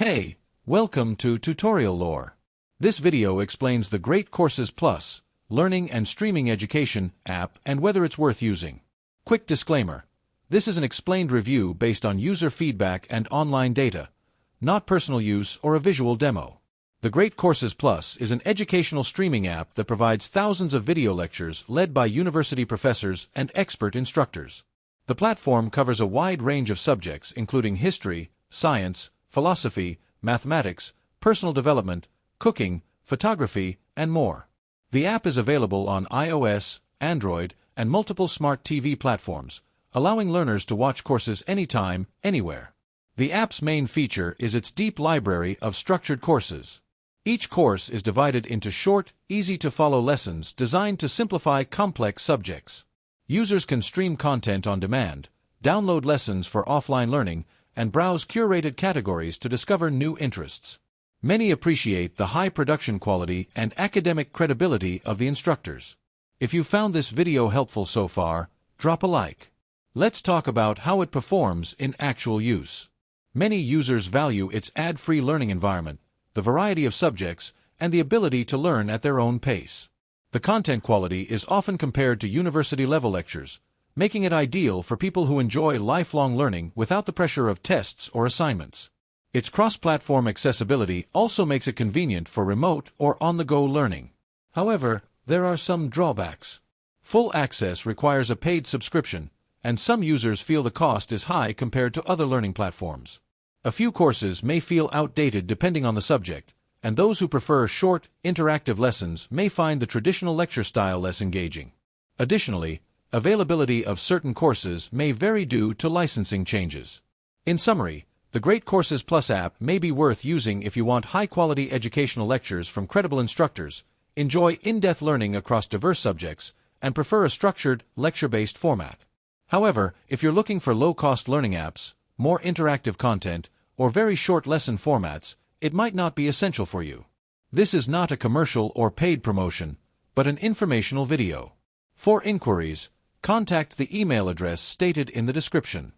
Hey, welcome to Tutorial Lore. This video explains the Great Courses Plus, learning and streaming education app and whether it's worth using. Quick disclaimer. This is an explained review based on user feedback and online data, not personal use or a visual demo. The Great Courses Plus is an educational streaming app that provides thousands of video lectures led by university professors and expert instructors. The platform covers a wide range of subjects including history, science, philosophy, mathematics, personal development, cooking, photography, and more. The app is available on iOS, Android, and multiple smart TV platforms, allowing learners to watch courses anytime, anywhere. The app's main feature is its deep library of structured courses. Each course is divided into short, easy-to-follow lessons designed to simplify complex subjects. Users can stream content on demand, download lessons for offline learning, and browse curated categories to discover new interests. Many appreciate the high production quality and academic credibility of the instructors. If you found this video helpful so far, drop a like. Let's talk about how it performs in actual use. Many users value its ad-free learning environment, the variety of subjects, and the ability to learn at their own pace. The content quality is often compared to university-level lectures, making it ideal for people who enjoy lifelong learning without the pressure of tests or assignments. Its cross-platform accessibility also makes it convenient for remote or on-the-go learning. However, there are some drawbacks. Full access requires a paid subscription, and some users feel the cost is high compared to other learning platforms. A few courses may feel outdated depending on the subject, and those who prefer short, interactive lessons may find the traditional lecture style less engaging. Additionally, availability of certain courses may vary due to licensing changes. In summary, the Great Courses Plus app may be worth using if you want high-quality educational lectures from credible instructors, enjoy in-depth learning across diverse subjects, and prefer a structured, lecture-based format. However, if you're looking for low-cost learning apps, more interactive content, or very short lesson formats, it might not be essential for you. This is not a commercial or paid promotion, but an informational video. For inquiries, contact the email address stated in the description.